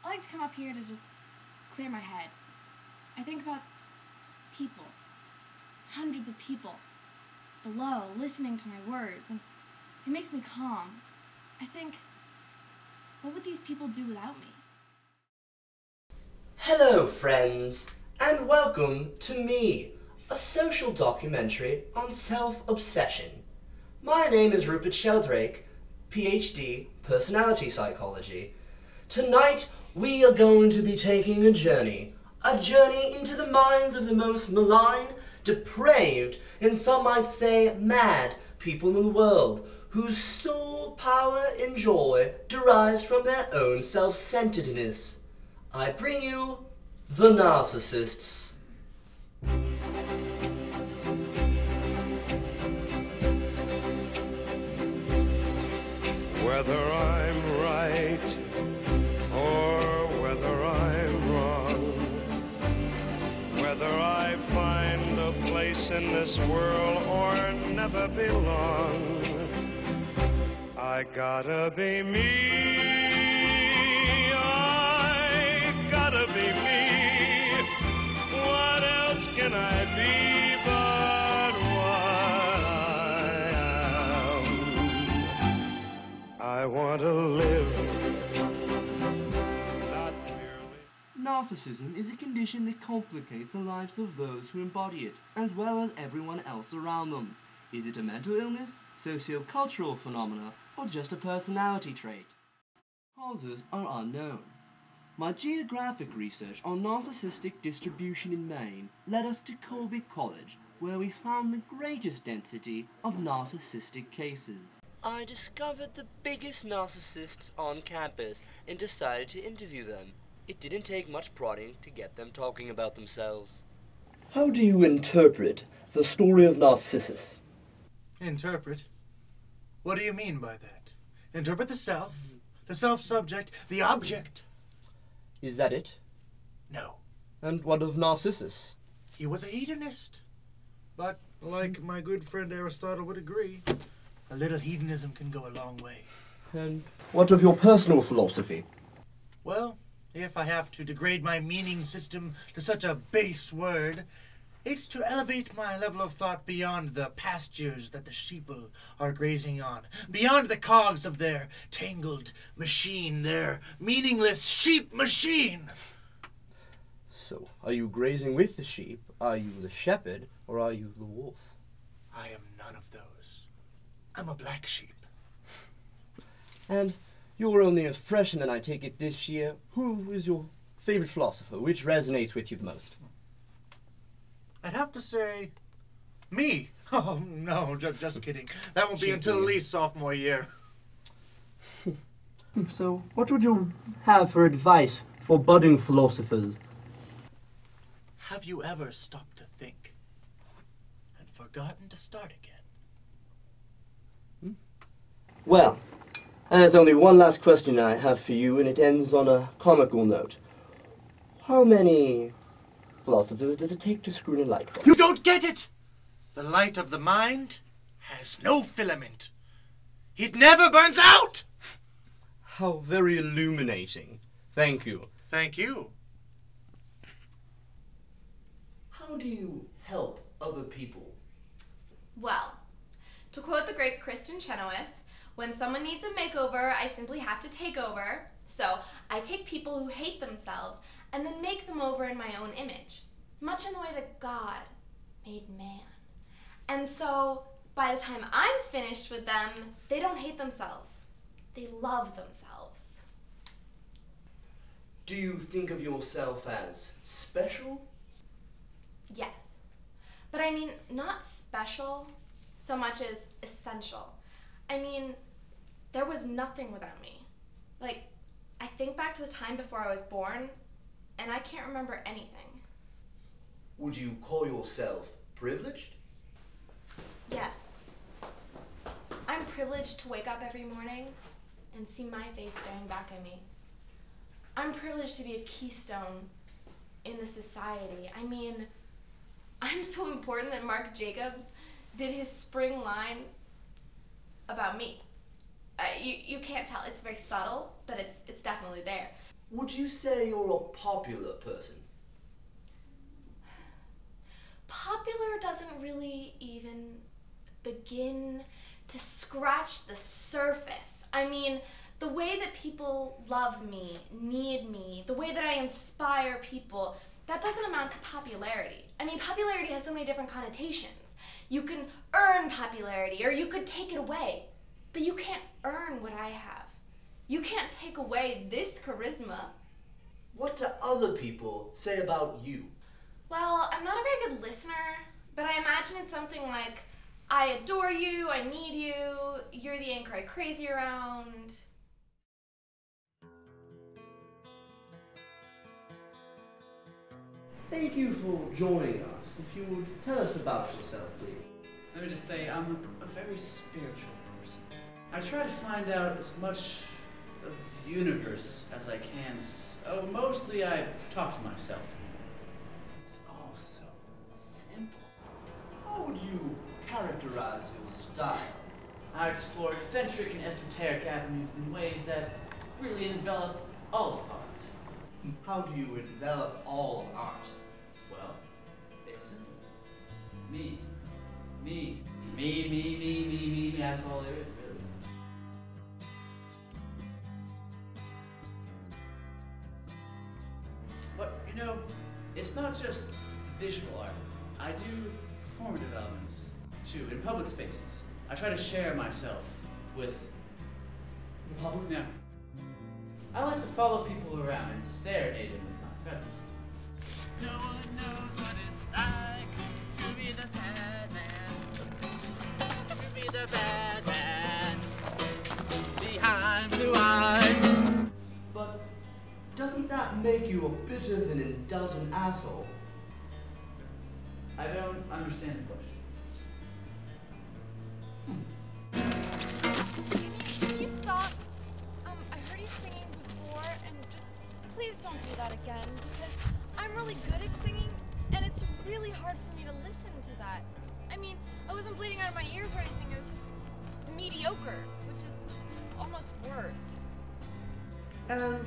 I like to come up here to just clear my head. I think about people, hundreds of people, below, listening to my words, and it makes me calm. I think, what would these people do without me? Hello, friends, and welcome to me, a social documentary on self-obsession. My name is Rupert Sheldrake, PhD, Personality Psychology. Tonight, we are going to be taking a journey into the minds of the most malign, depraved, and some might say mad people in the world, whose sole power and joy derives from their own self-centeredness. I bring you the narcissists. Whether I'm right or whether I'm wrong, whether I find a place in this world or never belong, I gotta be me. I gotta be me. What else can I be but what I am? I want to live, not merely. Narcissism is a condition that complicates the lives of those who embody it, as well as everyone else around them. Is it a mental illness, socio-cultural phenomena, or just a personality trait? Causes are unknown. My geographic research on narcissistic distribution in Maine led us to Colby College, where we found the greatest density of narcissistic cases. I discovered the biggest narcissists on campus and decided to interview them. It didn't take much prodding to get them talking about themselves. How do you interpret the story of Narcissus? Interpret? What do you mean by that? Interpret the self-subject, the object? Is that it? No. And what of Narcissus? He was a hedonist. But, like my good friend Aristotle would agree, a little hedonism can go a long way. And what of your personal philosophy? Well, if I have to degrade my meaning system to such a base word, it's to elevate my level of thought beyond the pastures that the sheeple are grazing on, beyond the cogs of their tangled machine, their meaningless sheep machine. So, are you grazing with the sheep? Are you the shepherd? Or are you the wolf? I am none of those. I'm a black sheep. And you're only a freshman, I take it, this year. Who is your favorite philosopher? Which resonates with you the most? I'd have to say, me. Oh, no, just kidding. That won't be until at least sophomore year. So, what would you have for advice for budding philosophers? Have you ever stopped to think and forgotten to start again? Well, there's only one last question I have for you, and it ends on a comical note. How many philosophers does it take to screw in a light bulb? You don't get it! The light of the mind has no filament. It never burns out! How very illuminating. Thank you. Thank you. How do you help other people? Well, to quote the great Kristen Chenoweth, when someone needs a makeover, I simply have to take over. So I take people who hate themselves and then make them over in my own image, much in the way that God made man. And so by the time I'm finished with them, they don't hate themselves. They love themselves. Do you think of yourself as special? Yes. But I mean, not special so much as essential. I mean, there was nothing without me. Like, I think back to the time before I was born, and I can't remember anything. Would you call yourself privileged? Yes. I'm privileged to wake up every morning and see my face staring back at me. I'm privileged to be a keystone in the society. I mean, I'm so important that Marc Jacobs did his spring line about me. You can't tell. It's very subtle, but it's definitely there. Would you say you're a popular person? Popular doesn't really even begin to scratch the surface. I mean, the way that people love me, need me, the way that I inspire people, that doesn't amount to popularity. I mean, popularity has so many different connotations. You can earn popularity, or you could take it away, but you can't earn what I have. You can't take away this charisma. What do other people say about you? Well, I'm not a very good listener, but I imagine it's something like, I adore you, I need you, you're the anchor I crazy around. Thank you for joining us. If you would tell us about yourself, please. Let me just say, I'm a very spiritual person. I try to find out as much of the universe as I can, so mostly I talk to myself. It's all so simple. How would you characterize your style? I explore eccentric and esoteric avenues in ways that really envelop all of art. How do you envelop all of art? Well, it's simple. Me. Me. Me, me, me, me, me, me. That's all there is, really. But, you know, it's not just visual art. I do performative elements, too, in public spaces. I try to share myself with The public? yeah. I like to follow people around and serenade them with my presence. No one knows what it's like to be the sad man, to be the bad man behind blue eyes. But doesn't that make you a bit of an indulgent asshole? I don't understand the question. Can you stop? I heard you singing before, and just please don't do that again, because I'm really good at singing, and it's really hard for me to listen to that. I mean, I wasn't bleeding out of my ears or anything, it was just mediocre, which is almost worse. And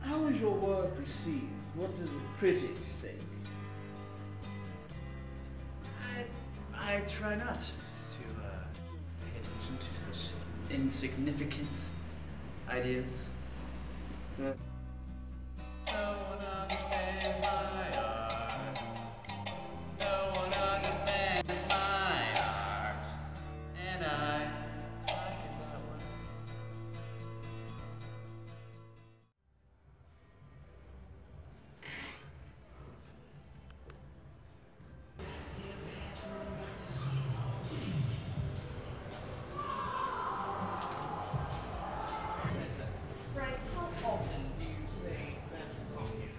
how is your work received? What do the critics think? I try not to pay attention to such insignificant ideas. Yeah. No one understands my art. No one understands my art. And I like it that way. Frank, how often do you say that you come here?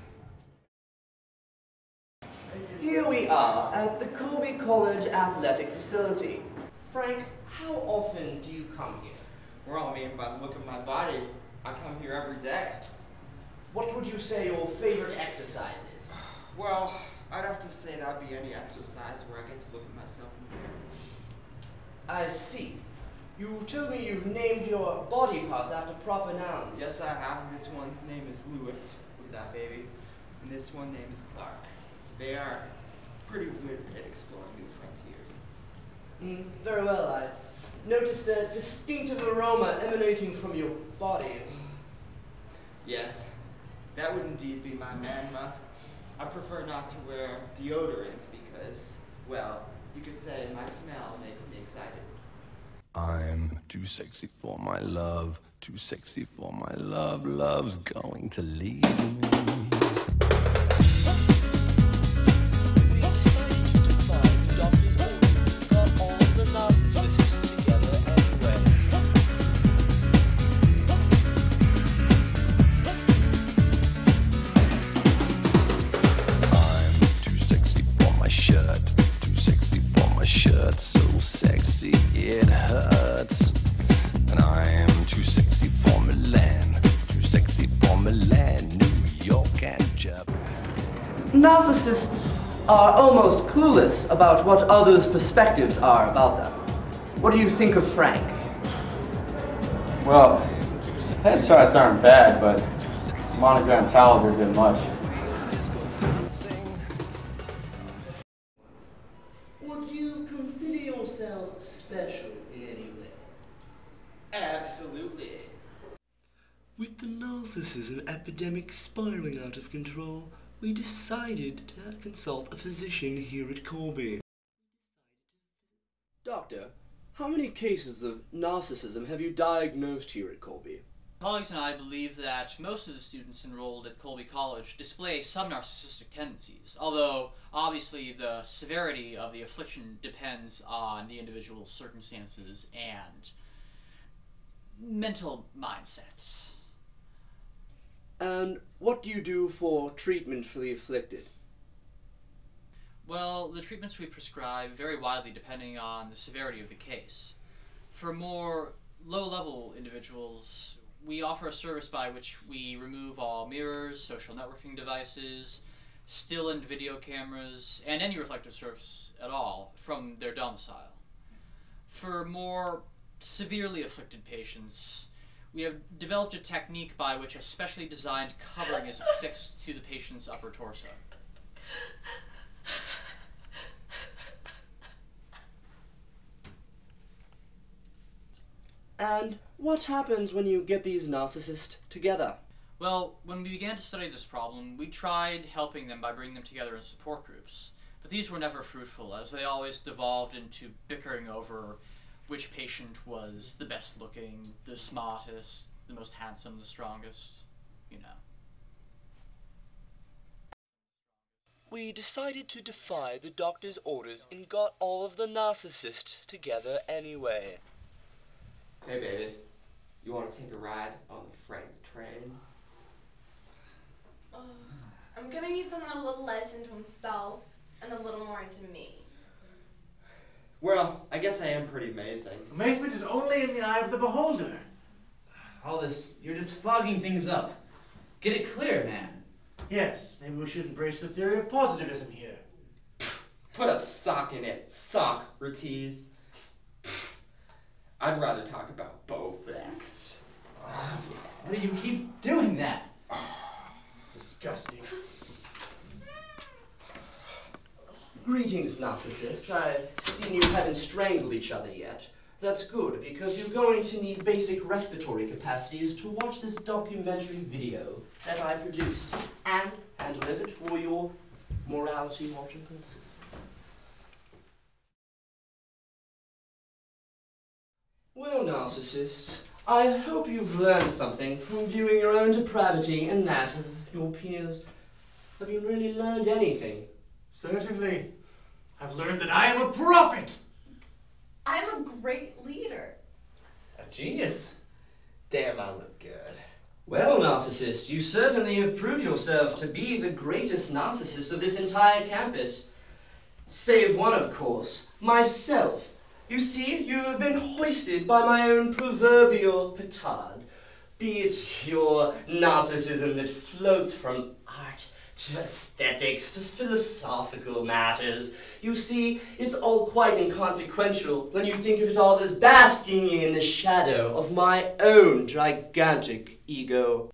Here we are at the Colby College Athletic Facility. Frank, how often do you come here? Well, I mean, by the look of my body, I come here every day. What would you say your favorite exercise is? Well, I'd have to say that'd be any exercise where I get to look at myself in the mirror. I see. You told me you've named your body parts after proper nouns. Yes, I have. This one's name is Lewis, with that baby, and this one name is Clark. They are pretty good at exploring new frontiers. Very well. I noticed a distinctive aroma emanating from your body. Yes, that would indeed be my man musk. I prefer not to wear deodorant because, well, you could say my smell makes me excited. I'm too sexy for my love, too sexy for my love, love's going to leave me. We decided to defy the Dublin order, got all of the narcissists together anyway. I'm too sexy for my shirt, too sexy for my shirt, so sexy it hurts. And I am too sexy for Milan, too sexy for Milan, New York and Japan. Narcissists are almost clueless about what others' perspectives are about them. What do you think of Frank? Well, headshots aren't bad, but Monogram towels are a bit much. Would you consider yourself special in any way? Absolutely. With the narcissism epidemic spiraling out of control, we decided to consult a physician here at Colby. Doctor, how many cases of narcissism have you diagnosed here at Colby? Colleagues and I believe that most of the students enrolled at Colby College display some narcissistic tendencies, although obviously the severity of the affliction depends on the individual's circumstances and mental mindsets. And what do you do for treatment for the afflicted? Well, the treatments we prescribe vary widely depending on the severity of the case. For more low-level individuals, we offer a service by which we remove all mirrors, social networking devices, still and video cameras, and any reflective surface at all from their domicile. For more severely afflicted patients, we have developed a technique by which a specially designed covering is affixed to the patient's upper torso. And what happens when you get these narcissists together? Well, when we began to study this problem, we tried helping them by bringing them together in support groups. But these were never fruitful, as they always devolved into bickering over which patient was the best looking, the smartest, the most handsome, the strongest, you know. We decided to defy the doctor's orders and got all of the narcissists together anyway. Hey, baby. You want to take a ride on the Frank train? I'm gonna need someone a little less into himself and a little more into me. Well, I guess I am pretty amazing. Amazement is only in the eye of the beholder. All this, you're just fogging things up. Get it clear, man. Yes, maybe we should embrace the theory of positivism here. Put a sock in it, Socrates. I'd rather talk about Bowflex. Why do you keep doing that? Disgusting. Greetings, narcissists. I've seen you haven't strangled each other yet. That's good, because you're going to need basic respiratory capacities to watch this documentary video that I produced and delivered for your morality watching purposes. Well, narcissists, I hope you've learned something from viewing your own depravity and that of your peers. Have you really learned anything? Certainly. I've learned that I am a prophet! I'm a great leader. A genius. Damn, I look good. Well, narcissist, you certainly have proved yourself to be the greatest narcissist of this entire campus. Save one, of course, myself. You see, you have been hoisted by my own proverbial petard. Be it your narcissism that floats from art to aesthetics to philosophical matters. You see, it's all quite inconsequential when you think of it all as basking in the shadow of my own gigantic ego.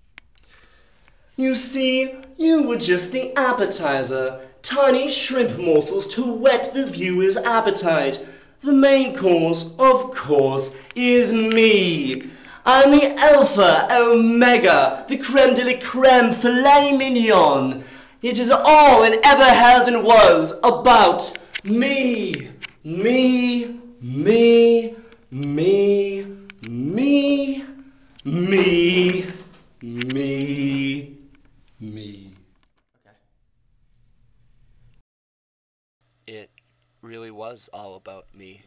You see, you were just the appetizer, tiny shrimp morsels to whet the viewer's appetite. The main course, of course, is me. I'm the alpha, omega, the creme de la creme, filet mignon. It is all and ever has and was about me. Me, me, me, me, me, me, me. Okay. It really was all about me.